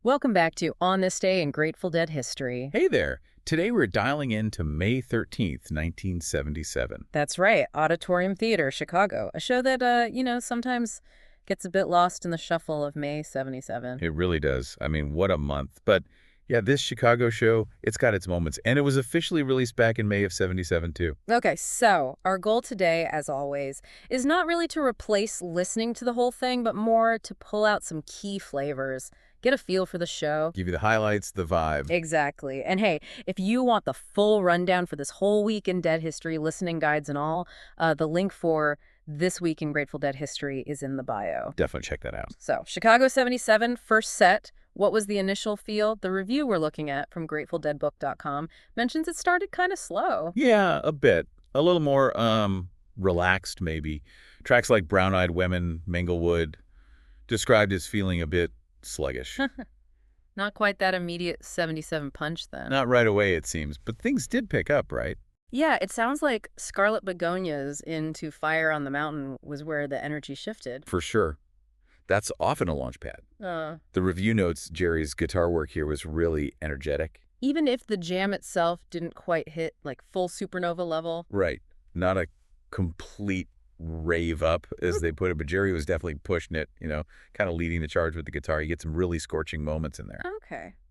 Welcome back to On This Day in Grateful Dead History. Hey there. Today we're dialing in to May 13th, 1977. That's right, Auditorium Theater, Chicago. A show that, sometimes gets a bit lost in the shuffle of May 77. It really does. I mean, what a month. But yeah, this Chicago show, it's got its moments. And it was officially released back in May of 77, too. Okay, so our goal today, as always, is not really to replace listening to the whole thing, but more to pull out some key flavors, get a feel for the show. Give you the highlights, the vibe. Exactly. And hey, if you want the full rundown for this whole week in Dead History, listening guides and all, the link for This Week in Grateful Dead History is in the bio. Definitely check that out. So, Chicago 77, first set. What was the initial feel? The review we're looking at from GratefulDeadBook.com mentions it started kind of slow. Yeah, a bit. A little more relaxed, maybe. Tracks like Brown-Eyed Women, Manglewood, described as feeling a bit sluggish. Not quite that immediate 77 punch then. Not right away, it seems. But things did pick up, right? Yeah, it sounds like Scarlet Begonias into Fire on the Mountain was where the energy shifted. For sure. That's often a launch pad. The review notes Jerry's guitar work here was really energetic. Even if the jam itself didn't quite hit like full supernova level. Right. Not a complete rave up, as they put it, but Jerry was definitely pushing it, kind of leading the charge with the guitar. You get some really scorching moments in there.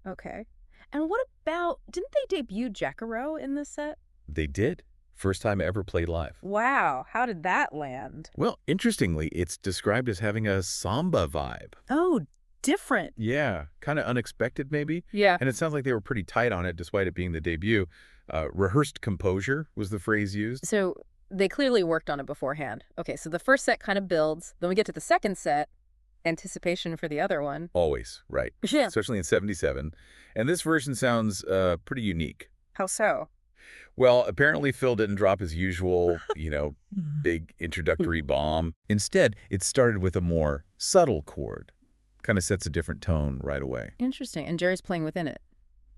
Okay. And what about, didn't they debut Jacaro in this set? They did. First time ever played live. Wow, how did that land? Well, interestingly, it's described as having a samba vibe. Oh, different. Yeah, kind of unexpected maybe. Yeah. And it sounds like they were pretty tight on it, despite it being the debut. Rehearsed composure was the phrase used. So they clearly worked on it beforehand. Okay, so the first set kind of builds. Then we get to the second set, anticipation for the other one. Always, right. Yeah. Especially in 77. And this version sounds pretty unique. How so? Well, apparently Phil didn't drop his usual, big introductory bomb. Instead, it started with a more subtle chord. Kind of sets a different tone right away. Interesting. And Jerry's playing within it.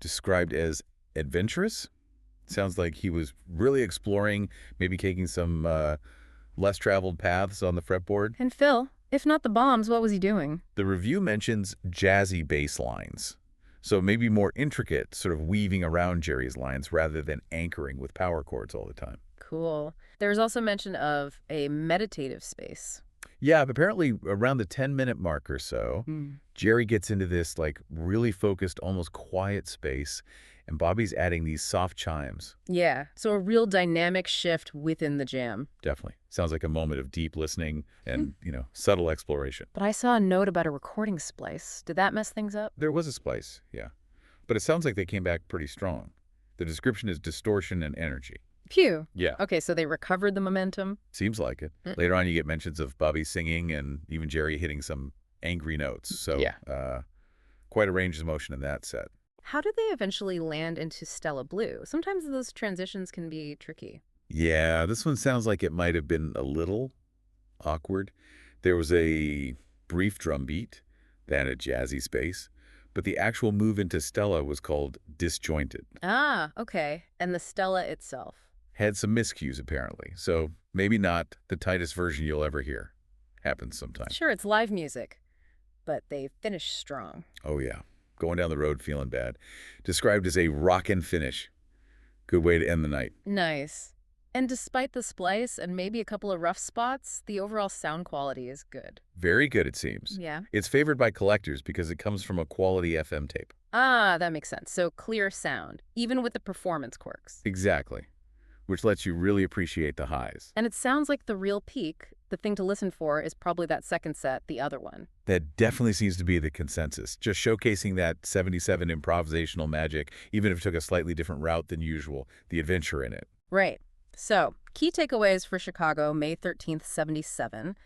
Described as adventurous. Sounds like he was really exploring, maybe taking some less traveled paths on the fretboard. And Phil, if not the bombs, what was he doing? The review mentions jazzy bass lines. So maybe more intricate, sort of weaving around Jerry's lines rather than anchoring with power chords all the time. Cool. There was also mention of a meditative space. Yeah, apparently around the 10-minute mark or so, Jerry gets into this really focused, almost quiet space, and Bobby's adding these soft chimes. Yeah, so a real dynamic shift within the jam. Definitely. Sounds like a moment of deep listening and, subtle exploration. But I saw a note about a recording splice. Did that mess things up? There was a splice, yeah. But it sounds like they came back pretty strong. The description is distortion and energy. Phew. Yeah. Okay, so they recovered the momentum? Seems like it. Later on, you get mentions of Bobby singing and even Jerry hitting some angry notes. So, yeah. Quite a range of motion in that set. How did they eventually land into Stella Blue? Sometimes those transitions can be tricky. Yeah, this one sounds like it might have been a little awkward. There was a brief drum beat, then a jazzy space, but the actual move into Stella was called disjointed. Ah, okay. And the Stella itself? Had some miscues, apparently, so maybe not the tightest version you'll ever hear. Happens sometimes. Sure, it's live music, but they finished strong. Oh, yeah. Going down the road feeling bad. Described as a rockin' finish. Good way to end the night. Nice. And despite the splice and maybe a couple of rough spots, the overall sound quality is good. Very good, it seems. Yeah. It's favored by collectors because it comes from a quality FM tape. Ah, that makes sense. So clear sound, even with the performance quirks. Exactly. Which lets you really appreciate the highs. And it sounds like the real peak. The thing to listen for is probably that second set, the other one. That definitely seems to be the consensus. Just showcasing that 77 improvisational magic, even if it took a slightly different route than usual, the adventure in it. Right. So, key takeaways for Chicago, May 13th, 77.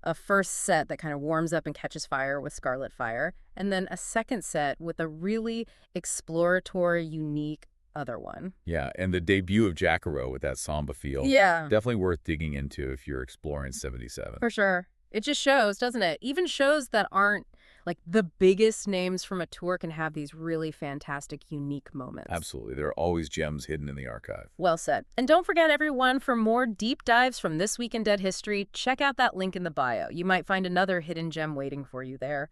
A first set that kind of warms up and catches fire with Scarlet Fire. And then a second set with a really exploratory, unique other one. Yeah, and the debut of Jacaro with that samba feel. Yeah. Definitely worth digging into if you're exploring 77. For sure. It just shows, doesn't it? Even shows that aren't like the biggest names from a tour can have these really fantastic, unique moments. Absolutely. There are always gems hidden in the archive. Well said. And don't forget, everyone, for more deep dives from This Week in Dead History, check out that link in the bio. You might find another hidden gem waiting for you there.